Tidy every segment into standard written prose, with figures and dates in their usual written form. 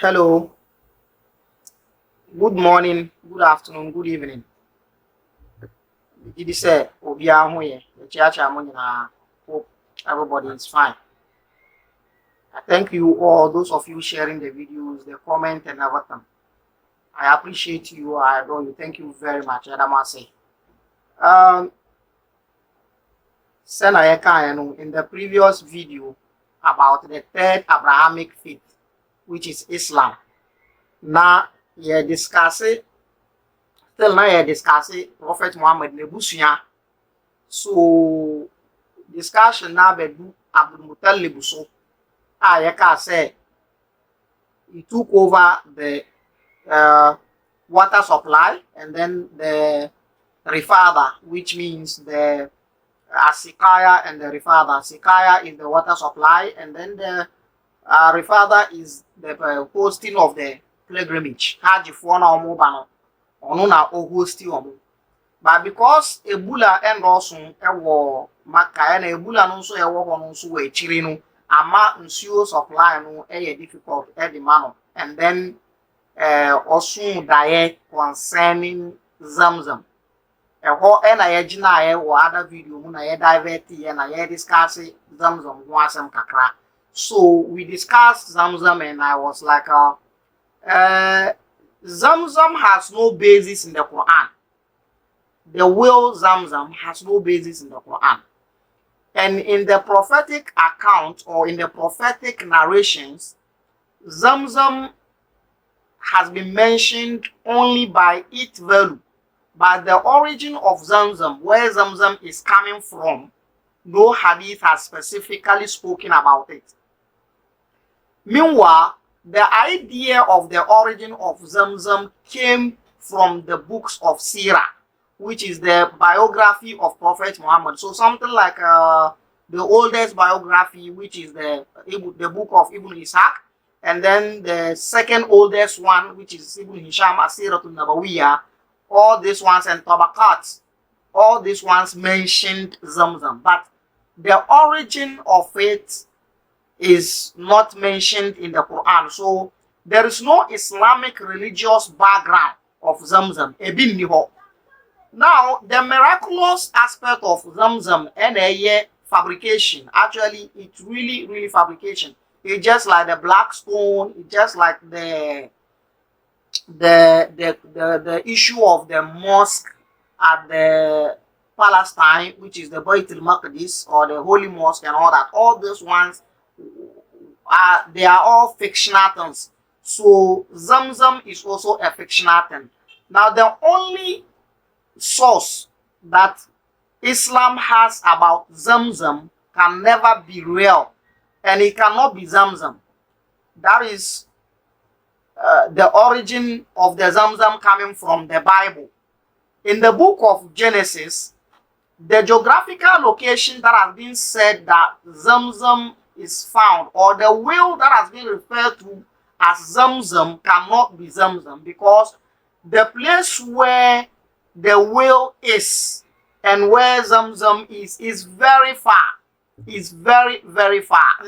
Hello, good morning, good afternoon, good evening. Did you say Obia Hoye, the church hope everybody is fine. I thank you all, those of you sharing the videos, the comment and everything. I appreciate you, I adore you. Thank you very much. Adamase. Um in the previous video about the third Abrahamic faith, which is Islam. Now you discuss it, still now you discuss it, Prophet Muhammad Nebusia. So discussion now bedu Abdul Muttalib so yaka say he took over the uh, water supply and then the Rifada, which means the Sikaya and the Rifada. Sikaya is the water supply, and then the Rifada is the hosting of the pilgrimage. Haji for na omo bano onu na o hosti omo. But because Ebola and also ewo Maka na Ebola no so ewo ho no so we chiri no ama nsuo supply no difficult the man, and then also die concerning Zamzam. Ho na ye gina ye wo other video mu na ye divert ye na ye discuss Zamzam ho asem kakra. So we discussed Zamzam and I was like Zamzam has no basis in the Quran. The well Zamzam has no basis in the Quran. And in the prophetic account or in the prophetic narrations, Zamzam has been mentioned only by its value. But the origin of Zamzam, where Zamzam is coming from, no hadith has specifically spoken about it. Meanwhile, the idea of the origin of Zamzam came from the books of Sirah, which is the biography of Prophet Muhammad. So something like the oldest biography, which is the book of Ibn Ishaq, and then the second oldest one, which is Ibn Hisham Asiratul Nabawiyah. All these ones and Tabaqat, all these ones mentioned Zamzam, but the origin of it is not mentioned in the Quran. So there is no Islamic religious background of Zamzam. Now, the miraculous aspect of Zamzam and fabrication, actually, it's really fabrication. It's just like the black stone, it's just like the issue of the mosque at the Palestine, which is the Beit al-Maqdis or the Holy Mosque and all that. All those ones they are all fictional things. So Zamzam is also a fictional thing. Now the only source that Islam has about Zamzam can never be real, and it cannot be Zamzam. That is the origin of the Zamzam coming from the Bible. In the book of Genesis, the geographical location that has been said that Zamzam is found, or the well that has been referred to as Zamzam, cannot be Zamzam, because the place where the well is and where Zamzam is very far. Is very far.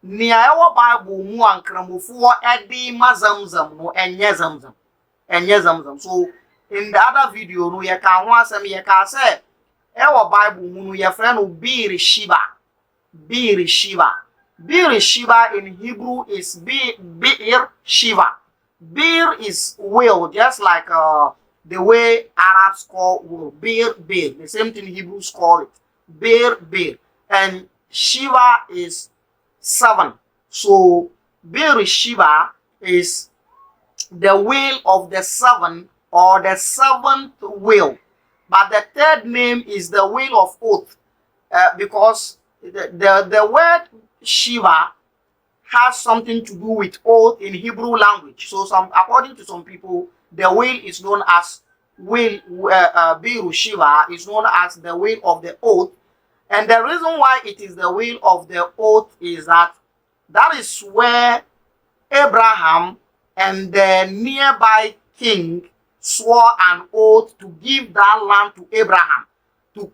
Nia ewo Bible mu ankramofo edi ma Zamzam no enye Zamzam. So in the other video no ye ka ho asem ye ka say ewo Bible mu no ye frɛ no Bir Sheba in Hebrew is Bir Shiva. Bir is will, just like the way Arabs call will. Bir. The same thing Hebrews call it. Bir. And Shiva is 7. So Bir Sheba is the will of the 7 or the 7th will. But the third name is the will of oath, because the word Shiva has something to do with oath in Hebrew language. So according to some people, the will is known as Bir Shiva is known as the will of the oath. And the reason why it is the will of the oath is that is where Abraham and the nearby king swore an oath to give that land to Abraham, to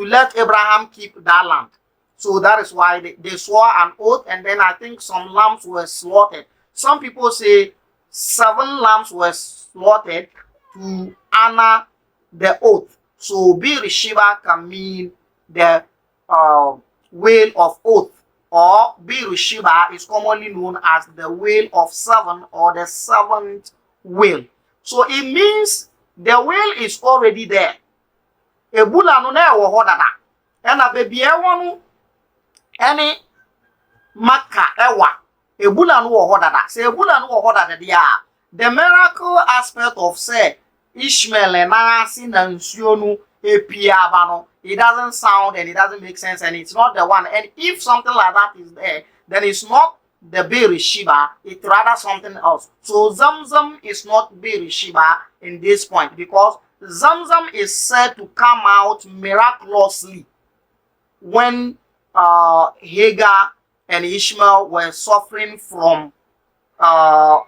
let Abraham keep that land. So that is why they swore an oath, and then I think some lambs were slaughtered. some people say 7 lambs were slaughtered to honor the oath. So Bir Sheba can mean the whale of oath, or Bir Sheba is commonly known as the whale of 7 or the 7th whale. So it means the whale is already there. Ebula no na ewo ho dada. Ena baby ewo no ene maka ewa. Ebula no wo ho dada. Say ebula no wo ho dada dia. The miracle aspect of say Ishmael and Nanasi na nsuo no epia ba no, it doesn't sound and it doesn't make sense, and it's not the one. And if something like that is there, then it's not the Bir Sheba, it's rather something else. So Zamzam is not Bir Sheba in this point, because Zamzam is said to come out miraculously when Hagar and Ishmael were suffering from water.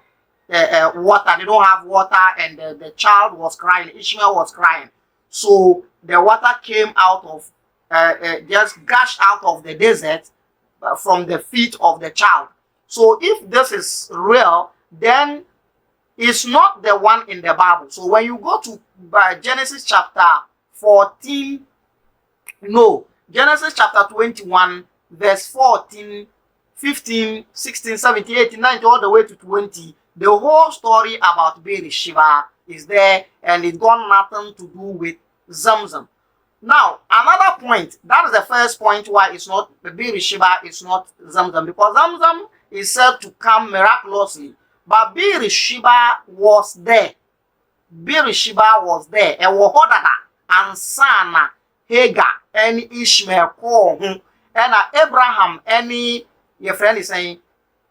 They don't have water, and the child was crying. Ishmael was crying. So the water came out of, just gushed out of the desert from the feet of the child. So if this is real, then it's not the one in the Bible. So when you go to Genesis chapter 14, no, Genesis chapter 21, verse 14, 15, 16, 17, 18, 19, all the way to 20, the whole story about Bir Sheba is there, and it's got nothing to do with Zamzam. Now, another point, that is the first point why it's not Bir Sheba, it's not Zamzam, because Zamzam is said to come miraculously, but Bir Sheba was there. Bir Sheba was there. And Wahodada and Sana, Hagar, and Ishmael, and Abraham, any your friend is saying,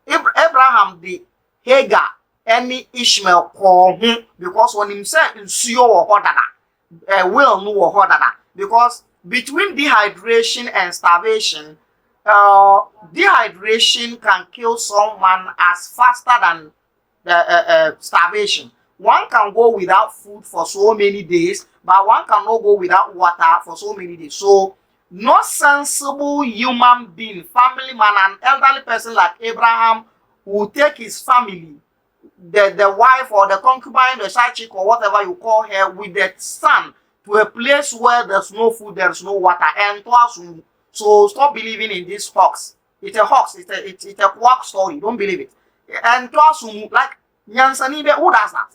Abraham the Hagar, any Ishmael call him, because when him said Nsuo Wahodada, will no Wahodada, because between dehydration and starvation, dehydration can kill someone as faster than starvation. One can go without food for so many days, but one cannot go without water for so many days. So no sensible human being, family man, an elderly person like Abraham, will take his family, the wife or the concubine, the side chick or whatever you call her, with the son to a place where there's no food, there's no water, and so stop believing in this hoax. It's a hoax. It's a quack story. Don't believe it. And like Nyansanibe, who does that?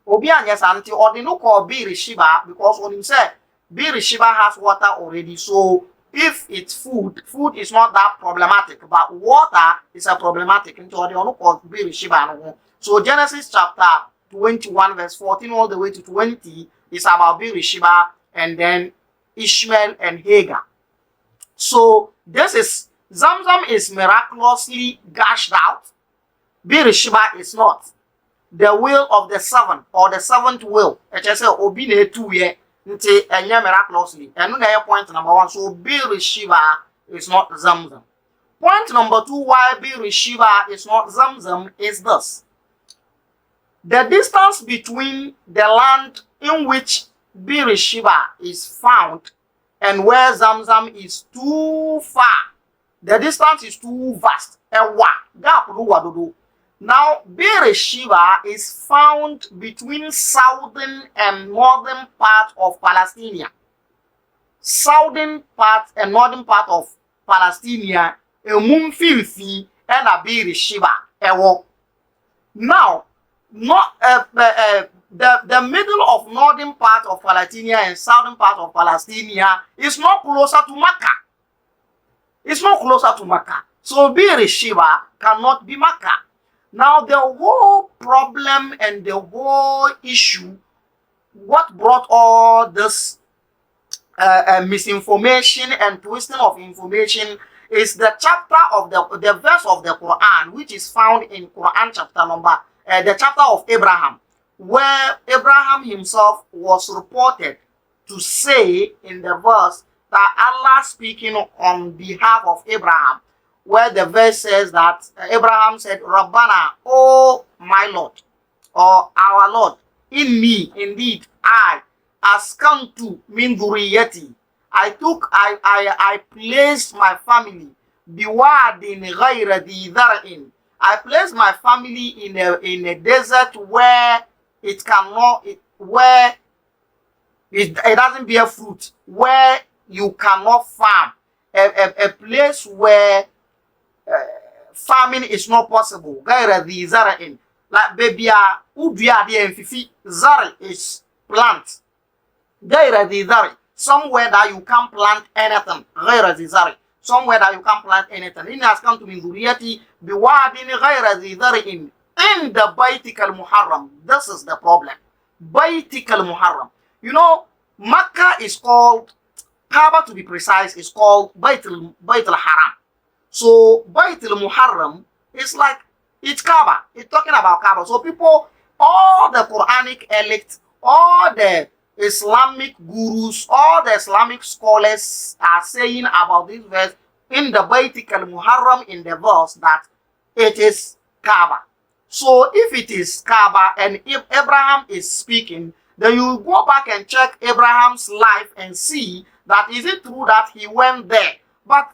Obian Yasanti or the no call Bir Sheba, because when he said Bir Sheba has water already. So if it's food is not that problematic, but water is a problematic. Into the no call Bir Sheba. So Genesis chapter 21, verse 14 all the way to 20 is about Bir Sheba and then Ishmael and Hagar. So this is Zamzam is miraculously gushed out. Bir Sheba is not. The will of the 7 or the 7th will. It just say obine 2 year nti enya miraculously. And no point number 1. So Bir Sheba is not Zamzam. Point number 2 why Bir Sheba is not Zamzam is this. The distance between the land in which Bir Sheba is found and where Zamzam is too far. The distance is too vast. Now, Bir Sheba is found between southern and northern part of Palestine. Southern part and northern part of Palestine, Filthy and a Bir Sheba. Now, not the middle of northern part of Palestine and southern part of Palestine is not closer to Makkah. It's not closer to Makkah. So Bir Sheba cannot be Makkah. Now the whole problem and the whole issue, what brought all this misinformation and twisting of information is the chapter of the verse of the Quran, which is found in Quran chapter number, the chapter of Abraham, where Abraham himself was reported to say in the verse that Allah speaking on behalf of Abraham, where the verse says that Abraham said, Rabbana, oh my Lord, or our Lord, in me, indeed, I, askantu min dhuriyati, I placed my family, biwadin ghayra dhi dhara'in, I place my family in a desert where it cannot, where it doesn't bear fruit, where you cannot farm, a place where farming is not possible. Gaira the zara like baby ubia the fifi zara is plant. Gaira the zara somewhere that you can't plant anything. Gaira the zara somewhere that you can't plant anything. In has come to min zuriyati biwadin gaira the zara in the Baitikal Muharram. This is the problem. Baitikal Muharram. You know, Makkah is called, Kaaba to be precise, is called Baitul Haram. So Baitul Muharram is like, it's Kaaba. It's talking about Kaaba. So people, all the Quranic elite, all the Islamic gurus, all the Islamic scholars are saying about this verse in the Baitikal Muharram in the verse that it is Kaaba. So if it is Kaaba and if Abraham is speaking, then you go back and check Abraham's life and see that is it true that he went there. But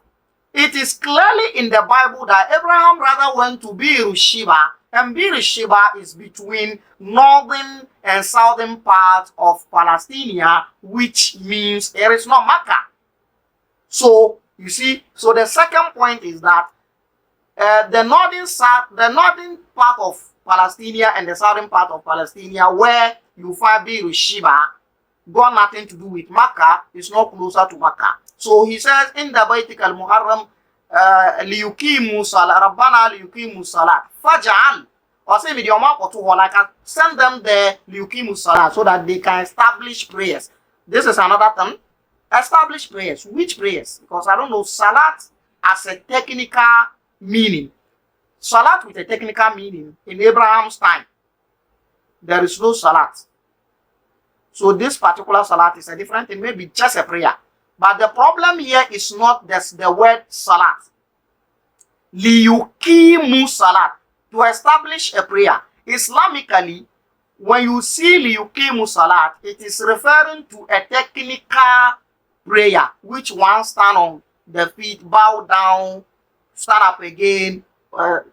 it is clearly in the Bible that Abraham rather went to Sheba, and Sheba is between northern and southern parts of Palestine, which means there is no Makkah. So you see, so the second point is that the northern part of Palestine and the southern part of Palestine, where you find Sheba, got nothing to do with Makkah, is not closer to Makkah. So he says in the Baitikal Muharram, liyukimu salat, Rabbana liyukimu salat, faj'al, or say with your mouth or two, like send them there liyukimu salat, so that they can establish prayers. This is another thing. Establish prayers. Which prayers? Because I don't know salat as a technical meaning. Salat with a technical meaning in Abraham's time, there is no salat. So this particular salat is a different thing, maybe just a prayer. But the problem here is not the word salat. Liyukimu salat, to establish a prayer. Islamically, when you see liyukimu salat, it is referring to a technical prayer, which one stand on the feet, bow down, stand up again, put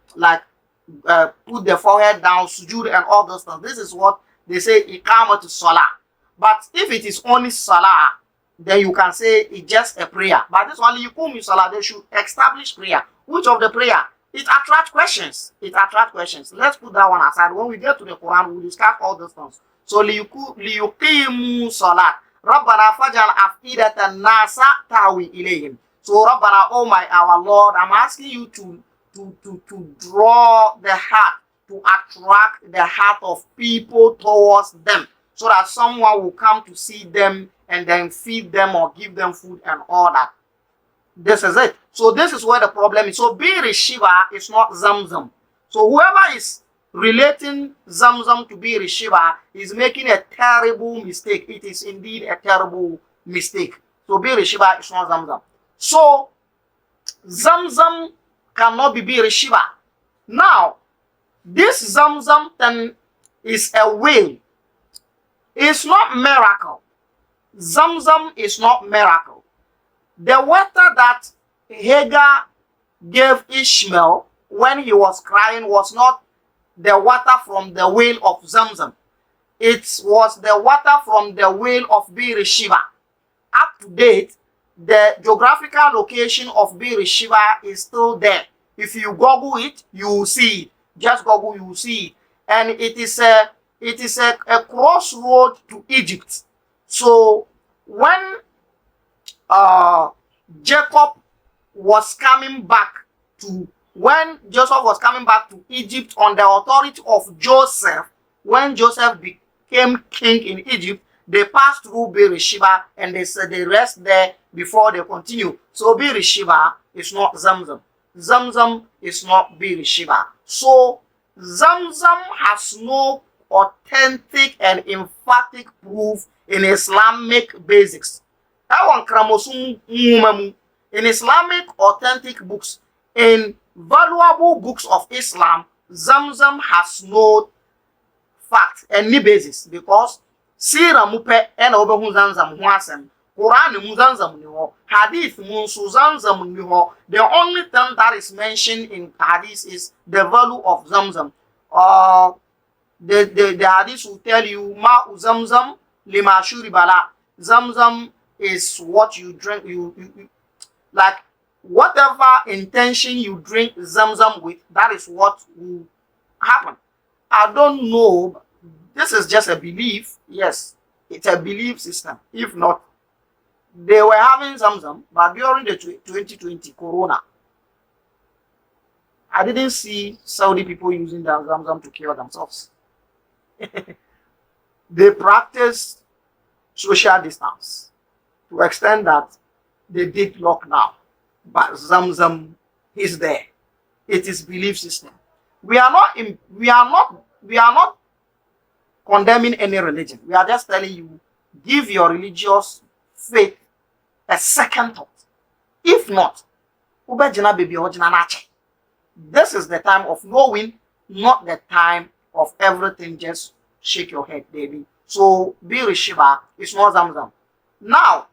the forehead down, sujood and all those things. This is what they say iqama to salah. But if it is only salah, then you can say it's just a prayer. But this one, yukum salah, they should establish prayer. Which of the prayer? It attracts questions. It attracts questions. Let's put that one aside. When we get to the Quran, we'll discuss all those things. So liyuqimu salat. Rabbana fajal afidatan nasa tawi ilayhim. So Rabbana, oh my our Lord, I'm asking you to draw the heart, to attract the heart of people towards them, so that someone will come to see them and then feed them or give them food and all that. This is it. So this is where the problem is. So Bir Sheba is not Zamzam. So whoever is relating Zamzam to Bir Sheba is making a terrible mistake. It is indeed a terrible mistake. So Bir Sheba is not Zamzam. So Zamzam cannot be Bir Sheba. Now, this Zamzam then is a will. It's not miracle. Zamzam is not miracle. The water that Hagar gave Ishmael when he was crying was not the water from the well of Zamzam. It was the water from the well of Bir Sheba. Up to date, the geographical location of Bir Sheba is still there. If you Google it, you will see it. Just Google, you will see it. And it is a crossroad to Egypt. So when Joseph was coming back to Egypt on the authority of Joseph, when Joseph became king in Egypt, they passed through Beersheba and they said they rest there before they continue. So Beersheba is not Zamzam. Zamzam is not Beersheba. So Zamzam has no authentic and emphatic proof in Islamic basics. In Islamic authentic books, in valuable books of Islam, Zamzam has no fact, any basis, because Sira Mupe and Obehu Zamzam Huasem, Quran mu Zamzam ni ho, hadith mu nso Zamzam ni ho. The only thing that is mentioned in hadith is the value of Zamzam. The hadith will tell you ma Zamzam lima shuribala. Zamzam is what you drink, you like whatever intention you drink Zamzam with, that is what will happen. I don't know. This is just a belief. Yes, it's a belief system. If not, they were having Zamzam, but during the 2020 Corona, I didn't see Saudi people using the Zamzam to cure themselves. They practiced social distance to extend that they did lockdown, but Zamzam is there. It is belief system. We are not condemning any religion. We are just telling you, give your religious faith a second thought. If not, this is the time of knowing, not the time of everything. Just shake your head, baby. So be Sheba is not Zamzam. Now,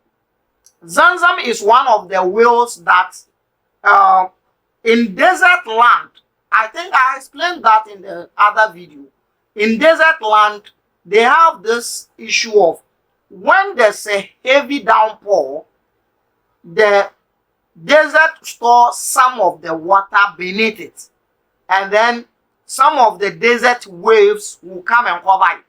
Zamzam is one of the wells that in desert land, I think I explained that in the other video. In desert land, they have this issue of when there's a heavy downpour, the desert stores some of the water beneath it, and then some of the desert waves will come and cover it.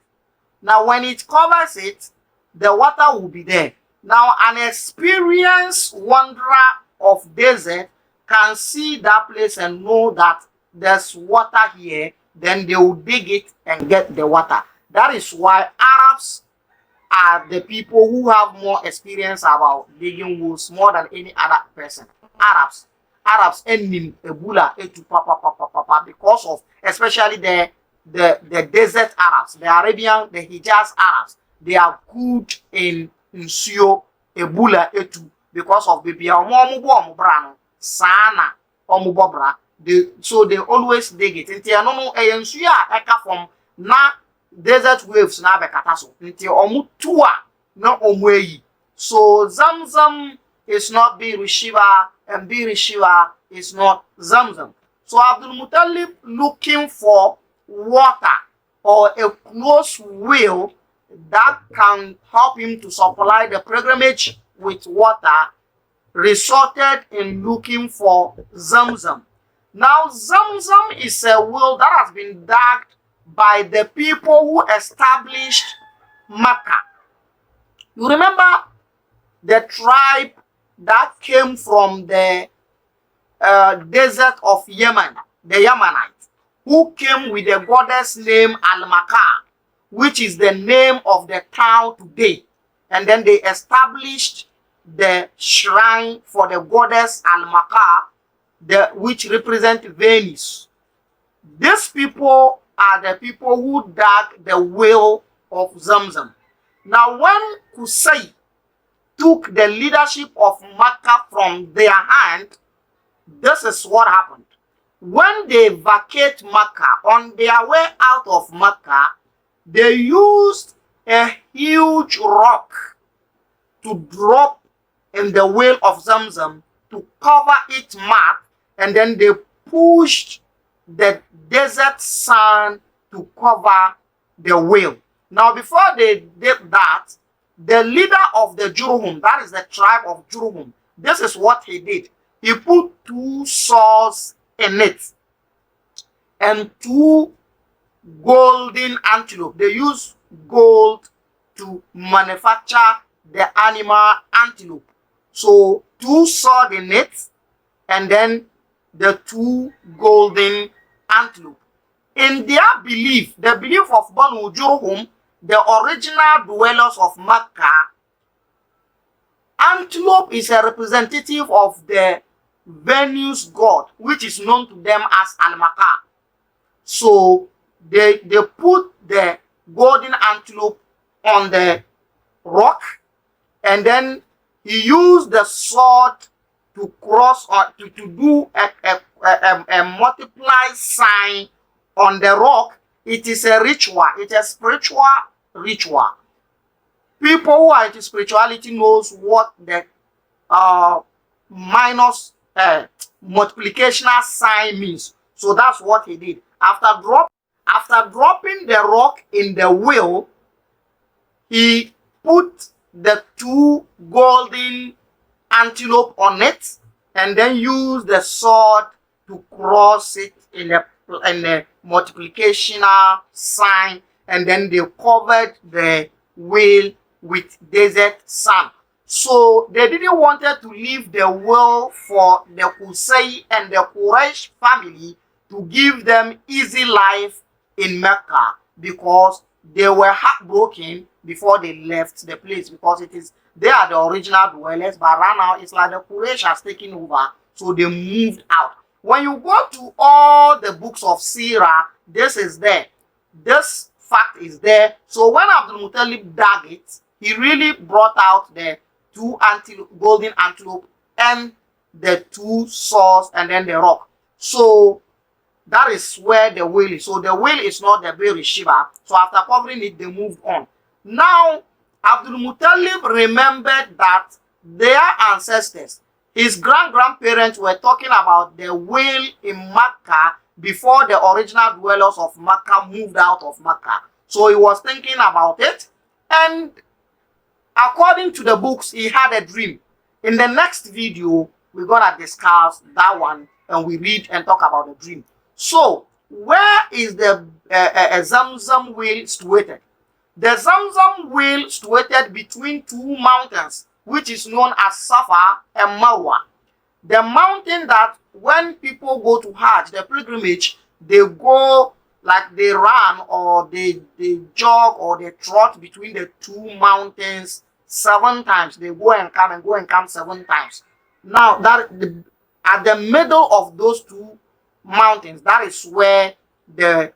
Now, when it covers it, the water will be there. Now, an experienced wanderer of desert can see that place and know that there's water here, then they will dig it and get the water. That is why Arabs are the people who have more experience about digging wells more than any other person. Arabs ending Ebola because of especially the desert Arabs, the Arabian, the Hijaz Arabs. They are good in nsuo Ebola etu because of baby brano sana omubobra. So they always dig it. Nti no no nsuo a eka from na desert waves na bekata so. Nti omu tua na omweyi. So Zamzam is not Bir Sheba, and Bir Sheba is not Zamzam. So Abdul Muttalib looking for water or a close well that can help him to supply the pilgrimage with water, resulted in looking for Zamzam. Now, Zamzam is a well that has been dug by the people who established Mecca. You remember the tribe that came from the desert of Yemen, the Yemenites, who came with the goddess named Al-Makah, which is the name of the town today. And then they established the shrine for the goddess Al-Makah, which represent Venus. These people are the people who dug the well of Zamzam. Now, when Qusay took the leadership of Makkah from their hand, this is what happened. When they vacate Makkah, on their way out of Makkah, they used a huge rock to drop in the well of Zamzam to cover its mouth, and then they pushed the desert sand to cover the well. Now, before they did that, the leader of the Jurhum, that is the tribe of Jurhum, this is what he did. He put 2 swords in it and 2 golden antelope. They use gold to manufacture the animal antelope. So 2 swords in it and then the 2 golden antelope. In their belief, the belief of Banu Jurhum, the original dwellers of Mecca, antelope is a representative of the Venus god, which is known to them as Al-Makah. So they put the golden antelope on the rock, and then he used the sword to cross or to do a multiply sign on the rock. It is a ritual. It's a spiritual ritual. People who are into spirituality knows what the minus multiplicational sign means. So that's what he did. After dropping the rock in the wheel, he put the 2 golden antelope on it and then used the sword to cross it in the multiplicational sign, and then they covered the wheel with desert sand. So they didn't want to leave the wheel for the Qusay and the Quraysh family to give them easy life in Mecca, because they were heartbroken before they left the place, because they are the original dwellers, but right now it's like the Quraysh has taken over, so they moved out. When you go to all the books of Sirah, this is there. This fact is there. So when Abdul Muttalib dug it, he really brought out the 2 golden antelope and the 2 swords and then the rock. So that is where the wheel is. So the wheel is not the Beer Sheba. So after covering it, they moved on. Now, Abdul Muttalib remembered that their ancestors, his grandparents, were talking about the wheel in Mecca before the original dwellers of Mecca moved out of Mecca. So he was thinking about it, and according to the books, he had a dream. In the next video, we're gonna discuss that one, and we read and talk about the dream. So, where is the Zamzam wheel situated? The Zamzam wheel situated between 2 mountains, which is known as Safa and Marwa. The mountain that when people go to Hajj, the pilgrimage, they go like they run or they jog or they trot between the 2 mountains 7 times. They go and come 7 times. Now, at the middle of those 2 mountains, that is where the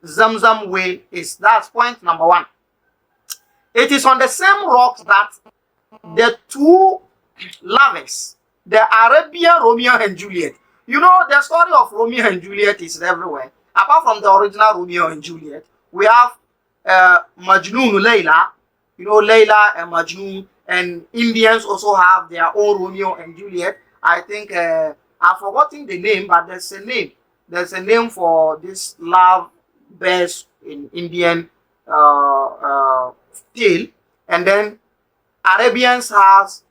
Zamzam well is. That's point number 1. It is on the same rocks that the 2 lovers, the Arabian Romeo and Juliet. You know, the story of Romeo and Juliet is everywhere. Apart from the original Romeo and Juliet, we have Majnun Layla. You know, Layla and Majnun, and Indians also have their own Romeo and Juliet. I think I've forgotten the name, but there's a name. There's a name for this love bears in Indian tale. And then Arabians has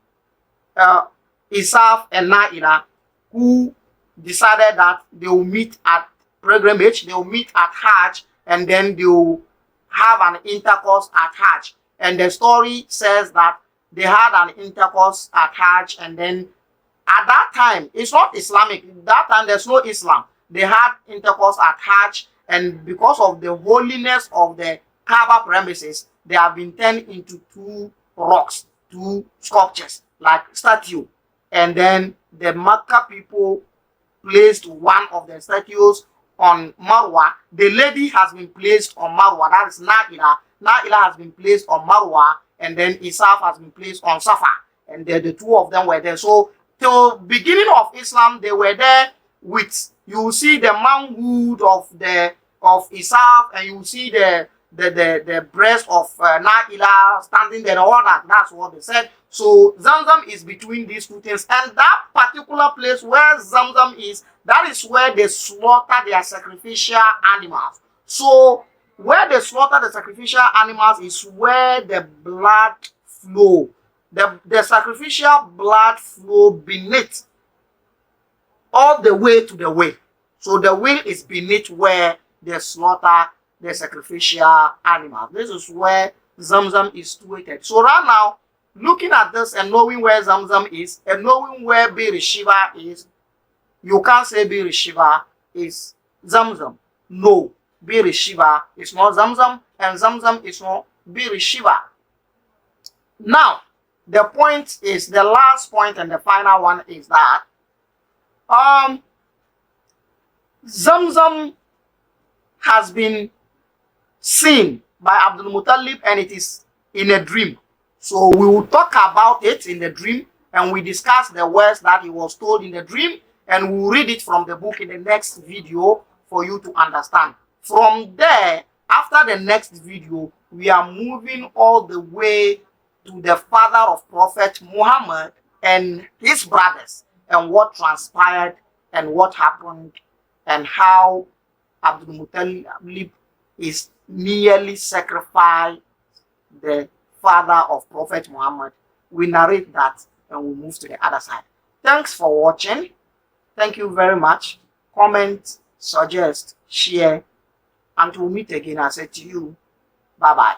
Isaf and Naila, who decided that they will meet at pilgrimage, they will meet at Hajj, and then they will have an intercourse at Hajj. And the story says that they had an intercourse at Hajj, and then at that time, it's not Islamic. That time, there's no Islam. They had intercourse at Hajj, and because of the holiness of the Kaaba premises, they have been turned into 2 rocks, 2 sculptures, like statue. And then the Makkah people placed one of the statues on Marwa. The lady has been placed on Marwa. That is Naila. Naila has been placed on Marwa, and then Isaf has been placed on Safa. And the 2 of them were there. So till beginning of Islam, they were there with, you see the manhood of Isaf, and you see the breast of Naila standing there, all that. That's what they said. So Zamzam is between these 2 things, and that particular place where Zamzam is, that is where they slaughter their sacrificial animals. So where they slaughter the sacrificial animals is where the blood flow. The sacrificial blood flow beneath all the way to the well. So the well is beneath where they slaughter the sacrificial animals. This is where Zamzam is situated. So right now, looking at this and knowing where Zamzam is and knowing where Bir Sheba is, you can't say Bir Sheba is Zamzam. No, Bir Sheba is not Zamzam, and Zamzam is not Bir Sheba. Now, the point is, the last point and the final one is that Zamzam has been seen by Abdul Muttalib, and it is in a dream. So we will talk about it in the dream, and we discuss the words that he was told in the dream, and we'll read it from the book in the next video for you to understand. From there, after the next video, we are moving all the way to the father of Prophet Muhammad and his brothers, and what transpired and what happened, and how Abdul Muttalib is nearly sacrificed the father of Prophet Muhammad. We narrate that and we move to the other side. Thanks for watching. Thank you very much. Comment, suggest, share, and we'll meet again. I say to you, bye bye.